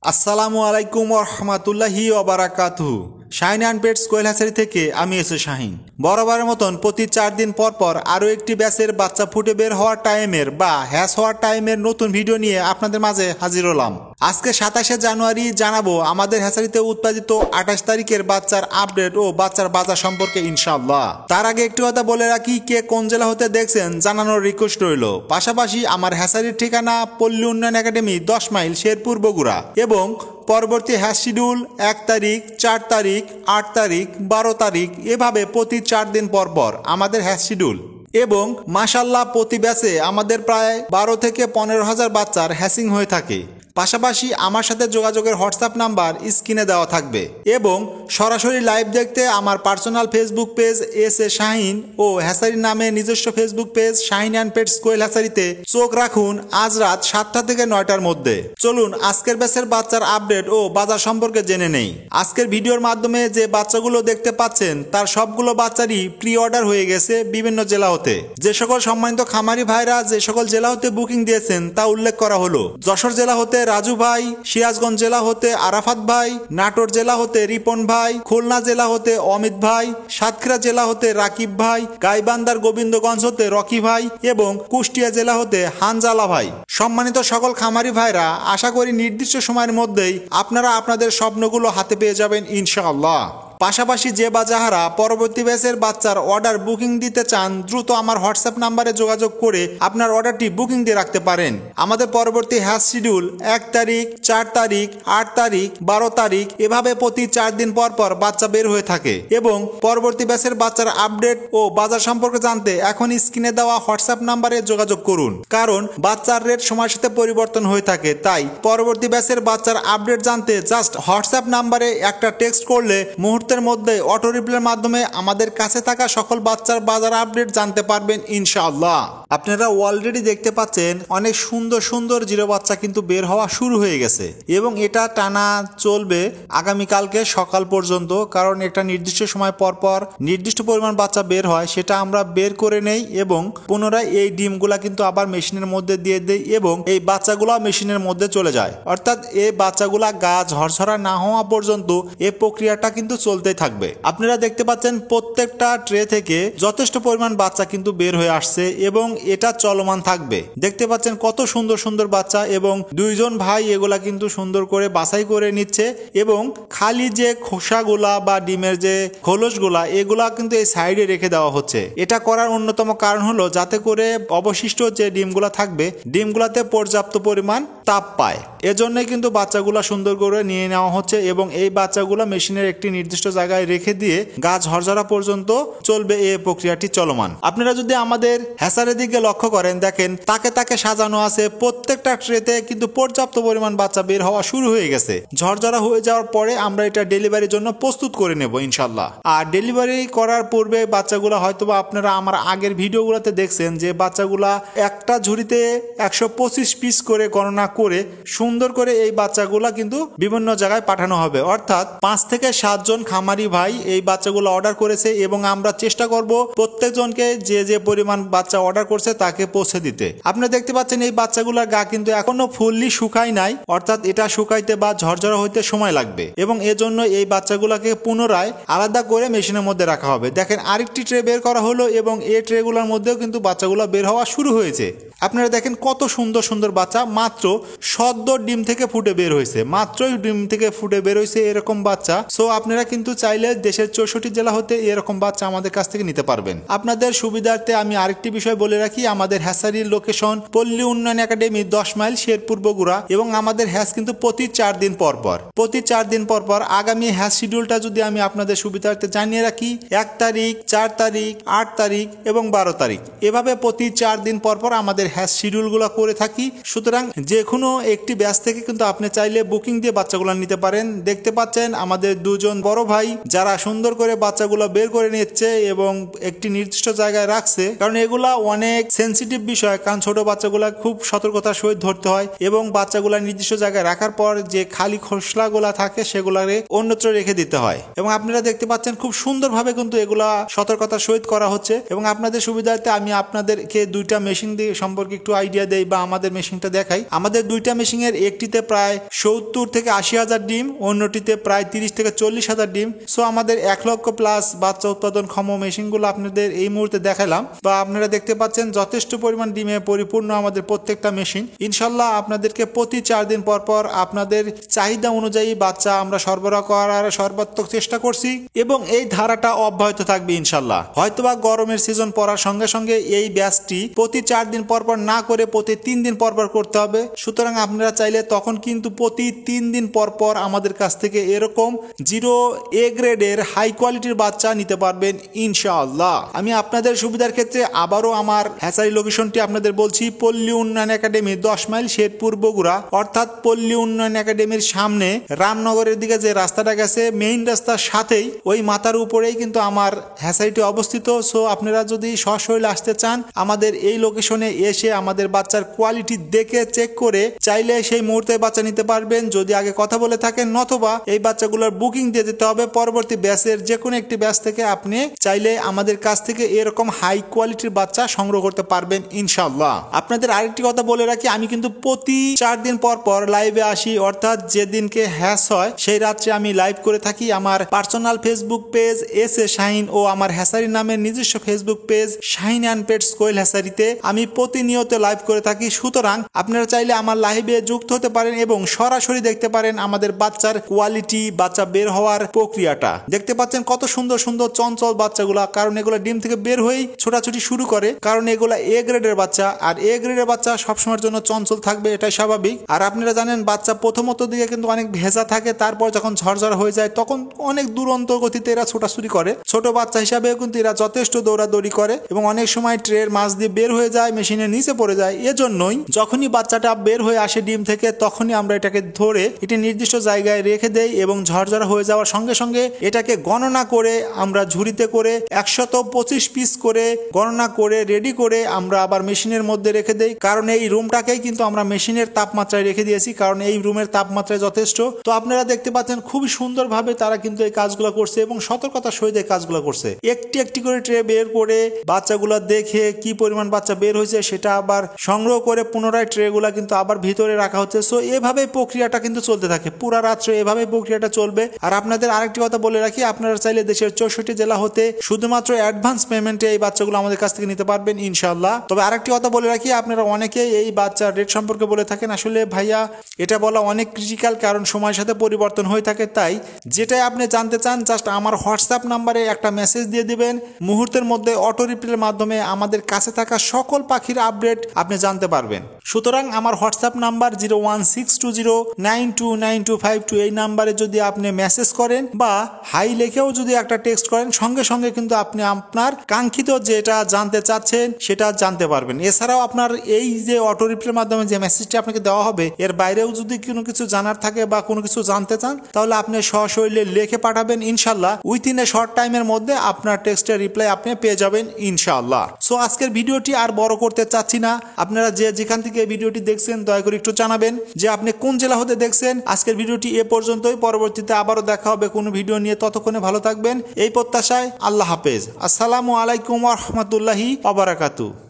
আসসালামু আলাইকুম ওয়া রাহমাতুল্লাহি ওয়া বারাকাতুহু। Shahin and pets quail hatchery থেকে আমি এসে শাহিন। বরাবরের মতন প্রতি 4 দিন পর পর আরও একটি ব্যাচের বাচ্চা ফুটে বের হওয়ার টাইমের বা হ্যাশ হওয়ার টাইমের নতুন ভিডিও নিয়ে আপনাদের মাঝে হাজির হলাম। আজকে 27শে জানুয়ারি জানাবো আমাদের হ্যাচারিতে উৎপাদিত 28 তারিখের বাচ্চার আপডেট ও বাচ্চার বাজার সম্পর্কে ইনশাআল্লাহ। তার আগে একটি কথা বলে রাখি, কে কোন জেলা হতে দেখছেন জানানোর রিকোয়েস্ট রইল। পাশাপাশি আমার হ্যাচারির ঠিকানা পল্লী উন্নয়ন একাডেমি 10 মাইল শেরপুর বগুড়া এবং পরবর্তী হ্যাশ শিডিউল 1 তারিখ, 4 তারিখ, 8 তারিখ, 12 তারিখ এভাবে প্রতি 4 দিন পর পর আমাদের হ্যাশ শিডিউল এবং মাশাল্লাহ প্রতি ব্যাচে আমাদের প্রায় 12 থেকে 15,000 বাচ্চার হ্যাসিং হয়ে থাকে। পাশাপাশি আমার সাথে যোগাযোগের হোয়াটসঅ্যাপ নাম্বার স্ক্রিনে দেওয়া থাকবে এবং সরাসরি লাইভ দেখতে আমার personal Facebook page S A Shahin ও হ্যাচারি নামে নিজস্ব Facebook page Shahin and pets quail হ্যাচারিতে চোখ রাখুন আজ রাত 7টা থেকে 9টার মধ্যে। চলুন আজকের ব্যাচের বাচ্চার আপডেট ও বাজার সম্পর্কে জেনে নেই। আজকের ভিডিওর মাধ্যমে যে বাচ্চাগুলো দেখতে পাচ্ছেন তার সবগুলো বাচ্চারই প্রি অর্ডার হয়ে গেছে বিভিন্ন জেলা হতে। যে সকল সম্মানিত খামারি ভাইরা যে সকল জেলা হতে বুকিং দিয়েছেন তা উল্লেখ করা হলো। যশোর জেলা হতে রাজু ভাই, সিরাজগঞ্জ জেলা হতে আরাফাত ভাই, নাটোর জেলা হতে রিপন ভাই, খুলনা জেলা হতে অমিত ভাই, সাতক্ষীরা জেলা হতে রাকিব ভাই, গাইবান্ধার গোবিন্দগঞ্জ হতে রকি ভাই এবং কুষ্টিয়া জেলা হতে হানজালা ভাই। সম্মানিত সকল খামারি ভাইরা, আশা করি নির্দিষ্ট সময়ের মধ্যেই আপনারা আপনাদের স্বপ্নগুলো হাতে পেয়ে যাবেন ইনশাআল্লাহ। পাশাপাশি যে বা যাহারা পরবর্তী ব্যাচের বাচ্চার অর্ডার বুকিং দিতে চান দ্রুত আমার হোয়াটসঅ্যাপ নাম্বারে যোগাযোগ করে আপনার অর্ডারটি বুকিং দিয়ে রাখতে পারেন। আমাদের পরবর্তী হ্যাশ শিডিউল 1 তারিখ, 4 তারিখ, 8 তারিখ, 12 তারিখ এভাবে প্রতি 4 দিন পর পর বাচ্চা বের হয়ে থাকে এবং পরবর্তী ব্যাচের বাচ্চার আপডেট ও বাজার সম্পর্কে জানতে এখন স্ক্রিনে দেওয়া হোয়াটসঅ্যাপ নাম্বারে যোগাযোগ করুন। কারণ বাচ্চার রেট সময়ের সাথে পরিবর্তন হয়ে থাকে, তাই পরবর্তী ব্যাচের বাচ্চার আপডেট জানতে জাস্ট হোয়াটসঅ্যাপ নাম্বারে একটা টেক্সট করলে মুহূর্তের মধ্যে অটো রিপ্লাইয়ের মাধ্যমে আমাদের কাছে থাকা সকল বাচ্চার বাজার আপডেট জানতে পারবেন ইনশাআল্লাহ। আপনারা অলরেডি দেখতে পাচ্ছেন অনেক সুন্দর সুন্দর জিরো বাচ্চা কিন্তু বের হওয়া শুরু হয়ে গেছে এবং এটা টানা চলবে আগামীকালকে সকাল পর্যন্ত। কারণ একটা নির্দিষ্ট সময় পর পর নির্দিষ্ট পরিমাণ বাচ্চা বের হয়, সেটা আমরা বের করে নেই এবং পুনরায় এই ডিমগুলা কিন্তু আবার মেশিনের মধ্যে দিয়ে দেই এবং এই বাচ্চাগুলা মেশিনের মধ্যে চলে যায়। অর্থাৎ এই বাচ্চাগুলা গা ঝরঝরা না হওয়া পর্যন্ত এই প্রক্রিয়াটা কিন্তু চলতে থাকবে। আপনারা দেখতে পাচ্ছেন প্রত্যেকটা ট্রে থেকে যথেষ্ট পরিমাণ বাচ্চা কিন্তু বের হয়ে আসছে এবং এটা চলমান থাকবে। দেখতে পাচ্ছেন কত সুন্দর সুন্দর বাচ্চা এবং দুইজন ভাই এগুলা কিন্তু সুন্দর করে বাছাই করে নিচ্ছে এবং খালি যে খোসাগুলা বা ডিমের যে খোলসগুলা এগুলা কিন্তু এই সাইডে রেখে দেওয়া হচ্ছে। এটা করার অন্যতম কারণ হলো যাতে করে অবশিষ্ট যে ডিমগুলা থাকবে ডিমগুলাতে পর্যাপ্ত পরিমাণ তাপ পায়। এজন্যই কিন্তু বাচ্চাগুলা সুন্দর করে নিয়ে নেওয়া হচ্ছে এবং এই বাচ্চাগুলা মেশিনের একটি নির্দিষ্ট জায়গায় রেখে দিয়ে গা ঝরঝরা পর্যন্ত চলবে এই প্রক্রিয়াটি চলমান। আপনারা যদি আমাদের হ্যাচারের দিকে লক্ষ্য করেন দেখেন তাকে তাকে সাজানো আছে, প্রত্যেকটা ট্রেতে কিন্তু পর্যাপ্ত পরিমাণ বাচ্চা বের হওয়া শুরু হয়ে গেছে। ঝরঝরা হয়ে যাওয়ার পরে আমরা এটা ডেলিভারির জন্য প্রস্তুত করে নেব ইনশাল্লাহ। আর ডেলিভারি করার পূর্বে বাচ্চাগুলা হয়তোবা আপনারা আমার আগের ভিডিওগুলোতে দেখছেন যে বাচ্চাগুলা একটা ঝুড়িতে 125 পিস করে গণনা করে সুন্দর করে এই বাচ্চাগুলা কিন্তু বিভিন্ন জায়গায় পাঠানো হবে। অর্থাৎ 5 থেকে 7 জন খামারি ভাই এই বাচ্চাগুলো অর্ডার করেছে এবং আমরা চেষ্টা করব প্রত্যেকজনকে যে যে পরিমাণ বাচ্চা অর্ডার করছে তাকে পৌঁছে দিতে। আপনারা দেখতে পাচ্ছেন এই বাচ্চাগুলোর গা কিন্তু এখনো ফুললি শুকায় নাই, অর্থাৎ এটা শুকাইতে বা ঝরঝরা হইতে সময় লাগবে এবং এজন্য এই বাচ্চাগুলোকে পুনরায় আলাদা করে মেশিনের মধ্যে রাখা হবে। দেখেন আরেকটি ট্রে বের করা হলো এবং এই ট্রেগুলোর মধ্যেও কিন্তু বাচ্চাগুলো বের হওয়া শুরু হয়েছে। আপনারা দেখেন কত সুন্দর সুন্দর বাচ্চা মাত্র সদ্য ডিম থেকে ফুটে বের হয়েছে, মাত্রই ডিম থেকে ফুটে বের হয়েছে এরকম বাচ্চা। সো আপনারা কিন্তু চাইলে দেশের 64 জেলা হতে এরকম বাচ্চা আমাদের কাছ থেকে নিতে পারবেন। আপনাদের সুবিধার্থে আমি আরেকটি বিষয় বলে রাখি, আমাদের হ্যাচারির লোকেশন পল্লী উন্নয়ন একাডেমি 10 মাইল শেরপুর বগুড়া এবং আমাদের হ্যাচ কিন্তু প্রতি 4 দিন পর পর আগামী হ্যাচ শিডিউলটা যদি আমি আপনাদের সুবিধার্থে জানিয়ে রাখি 1 তারিখ, 4 তারিখ, 8 তারিখ এবং 12 তারিখ এভাবে প্রতি 4 দিন পর পর আমাদের হ্যাচ শিডিউলগুলো করে থাকি। সুতরাং যে কোনো একটি ব্যাচ থেকে কিন্তু আপনি চাইলে বুকিং দিয়ে বাচ্চাগুলো নিতে পারেন। দেখতে পাচ্ছেন আমাদের দুজন বড় ভাই যারা সুন্দর করে বাচ্চাগুলো বের করে নিচ্ছে এবং একটি নির্দিষ্ট জায়গায় রাখছে, কারণ এগুলা অনেক সেন্সিটিভ বিষয়। কারণ ছোট বাচ্চাগুলা খুব সতর্কতার সহিত ধরতে হয় এবং বাচ্চাগুলা নির্দিষ্ট জায়গায় রাখার পর যে খালি খোসলাগুলা থাকে সেগুলারে অন্যত্র রেখে দিতে হয় এবং আপনারা দেখতে পাচ্ছেন খুব সুন্দরভাবে কিন্তু এগুলা সতর্কতার সহিত করা হচ্ছে। এবং আপনাদের সুবিধার্থে আমি আপনাদেরকে 2টা মেশিন দিয়ে সম্পর্কে সম্পর্কে একটু আইডিয়া দেই বা আমাদের মেশিনটা দেখাই। আমাদের দুইটা মেশিনের একটিতে প্রায় 70 থেকে 80,000 ডিম, অন্যটিতে প্রায় 30 থেকে 40,000 ডিম। সো আমাদের 1 লক্ষ প্লাস বাচ্চা উৎপাদন ক্ষম মেশিনগুলো আপনাদের এই মুহূর্তে দেখালাম, বা আপনারা দেখতে পাচ্ছেন যথেষ্ট পরিমাণ ডিমে পরিপূর্ণ আমাদের প্রত্যেকটা মেশিন। ইনশাল্লাহ আপনাদেরকে প্রতি 4 দিন পর পর আপনাদের চাহিদা অনুযায়ী বাচ্চা আমরা সরবরাহ করার সর্বাত্মক চেষ্টা করছি এবং এই ধারাটা অব্যাহত থাকবে ইনশাল্লাহ। হয়তোবা গরমের সিজন পড়ার সঙ্গে সঙ্গে এই ব্যাচটি প্রতি 4 দিন পর পর না করে প্রতি 3 দিন পর পর করতে হবে। সুতরাং আপনারা চাইলে তখন কিন্তু প্রতি 3 দিন পর পর আমাদের কাছ থেকে এরকম 0A গ্রেডের হাই কোয়ালিটির বাচ্চা নিতে পারবেন ইনশাআল্লাহ। আমি আপনাদের সুবিধার ক্ষেত্রে আবারও আমার হ্যাচারি লোকেশনটি আপনাদের বলছি। পল্লী উন্নয়ন একাডেমি 10 মাইল শেরপুর বগুড়া, অর্থাৎ পল্লী উন্নয়ন একাডেমির সামনে রামনগরের দিকে যে রাস্তাটা গেছে মেইন রাস্তার সাথেই ওই মাথার উপরেই কিন্তু আমার হ্যাচারিটি অবস্থিত। সো আপনারা যদি সশরীরে আসতে চান আমাদের এই লোকেশনে এসে আমাদের বাচ্চার কোয়ালিটি দেখে চেক করে চাইলে সেই মুহূর্তে বাচ্চা নিতে পারবেন যদি আগে কথা বলে থাকেন, নতুবা এই বাচ্চাগুলোর বুকিং দিয়ে দিতে হবে। পরবর্তী ব্যাচের যে কোনো একটি ব্যাচ থেকে আপনি চাইলে আমাদের কাছ থেকে এরকম হাই কোয়ালিটির বাচ্চা সংগ্রহ করতে পারবেন ইনশাআল্লাহ। আপনাদের আরেকটি কথা বলে রাখি, আমি কিন্তু প্রতি 4 দিন পর পর লাইভে আসি, অর্থাৎ যেদিনকে হ্যাচ হয় সেই রাত্রে আমি লাইভ করে থাকি। আমার personal Facebook page S A. Shahin ও আমার হ্যাচারি নামের নিজস্ব Facebook page Shahin and pets quail হ্যাচারিতে আমি প্রতিনিয়ত লাইভ করে থাকি। সুতরাং আপনারা চাইলে আমার লাইভে যুক্ত হতে পারেন এবং সরাসরি দেখতে পারেন আমাদের বাচ্চার কোয়ালিটি, বাচ্চা বের হওয়ার প্রক্রিয়াটা। দেখতে পাচ্ছেন কত সুন্দর সুন্দর চঞ্চল বাচ্চাগুলা, কারণ এগুলো ডিম থেকে বের হয়েই ছোটাছুটি শুরু করে, কারণ এগুলা এ গ্রেডের বাচ্চা, আর এ গ্রেডের বাচ্চা সবসময়ের জন্য চঞ্চল থাকবে, এটাই স্বাভাবিক। আর আপনারা জানেন বাচ্চা প্রথমত দিকে কিন্তু অনেক ভেজা থাকে, তারপর যখন ঝরঝর হয়ে যায় তখন অনেক দুরন্ত গতিতে এরা ছোটাছুটি করে। ছোট বাচ্চা হিসাবেও কিন্তু এরা যথেষ্ট দৌড়াদৌড়ি করে এবং অনেক সময় ট্রের মাছ দিয়ে বের হয়ে যায়, মেশিনের নিচে পড়ে যায়। এজন্যই যখনই বাচ্চাটা বের হয়ে আসে ডিম থেকে তখনই আমরা এটাকে ধরে একটি নির্দিষ্ট জায়গায় রেখে দেই এবং ঝরঝর হয়ে যাওয়ার সঙ্গে সঙ্গে এটাকে গণনা করে আমরা ঝুড়িতে করে 125 পিস করে গণনা করে রেডি করে আমরা আবার মেশিনের মধ্যে রেখে দেই। কারণ এই রুমটাকেই কিন্তু আমরা মেশিনের তাপমাত্রায় রেখে দিয়েছি, কারণ এই রুমের তাপমাত্রায় যথেষ্ট। তো আপনারা দেখতে পাচ্ছেন খুবই সুন্দরভাবে তারা কিন্তু এই কাজগুলো করছে এবং সতর্কতার সহিত এই কাজগুলো করছে। একটি একটি করে ট্রে বের করে বাচ্চাগুলো দেখে কি পরিমাণ বাচ্চা বের হয়েছে সেটা আবার সংগ্রহ করে পুনরায় ট্রেগুলা কিন্তু আবার ভিতরে রাখা হচ্ছে। সো এভাবে প্রক্রিয়াটা কিন্তু চলতে থাকে পুরা রাত্রে, এভাবে প্রক্রিয়াটা চলবে। আর আপনাদের আরেকটি কথা বলে রাখি, আপনারা চাইলে দেশের 64 জেলা হতে শুধুমাত্র অ্যাডভান্স পেমেন্টে এই বাচ্চাগুলো আমাদের কাছ থেকে নিতে পারবেন ইনশাআল্লাহ। তবে আরেকটি কথা বলে রাখি, আপনারা অনেকেই এই বাচ্চার রেট সম্পর্কে বলে থাকেন, আসলে ভাইয়া এটা বলা অনেক ক্রিটিক্যাল, কারণ সময়ের সাথে পরিবর্তন হয়ে থাকে। তাই যেটাই আপনি জানতে চান জাস্ট আমার হোয়াটসঅ্যাপ নাম্বারে একটা মেসেজ দিয়ে দিবেন, মুহূর্তের মধ্যে অটো রিপ্লাইয়ের মাধ্যমে আমাদের কাছে থাকা সকল পাখির আপডেট আপনি জানতে পারবেন। সুতরাং আমার হোয়াটসঅ্যাপ নাম্বার 01620929252 এই নাম্বারে যদি আপনি মেসেজ করেন বা হাই লেখেও যদি একটা টেক্সট করেন সঙ্গে সঙ্গে কিন্তু আপনি আপনার কাঙ্ক্ষিত যেটা জানতে চাচ্ছেন সেটা জানতে পারবেন। এছাড়াও আপনার এই যে অটো রিপ্লাইয়ের মাধ্যমে যে মেসেজটি আপনাকে দেওয়া হবে এর বাইরেও যদি কোনো কিছু জানার থাকে বা কোনো কিছু জানতে চান তাহলে আপনি সশরীরে লিখে পাঠাবেন ইনশাল্লাহ। উইথিন এ শর্ট টাইমের মধ্যে আপনার টেক্সটের রিপ্লাই আপনি পেয়ে যাবেন ইনশাআল্লাহ। সো আজকের ভিডিওটি আর বড় করতে চাচ্ছি না, আপনারা যেখান থেকে এই ভিডিওটি দেখছেন দয়া করে একটু জানাবেন যে আপনি কোন জেলা হতে দেখছেন। আজকের ভিডিওটি এ পর্যন্তই, পরবর্তীতে আবারও দেখা হবে কোনো ভিডিও নিয়ে, ততক্ষণে ভালো থাকবেন এই প্রত্যাশায়। আল্লাহ হাফেজ। আসসালামু আলাইকুম ওয়া রাহমাতুল্লাহি ওয়া বারাকাতুহু।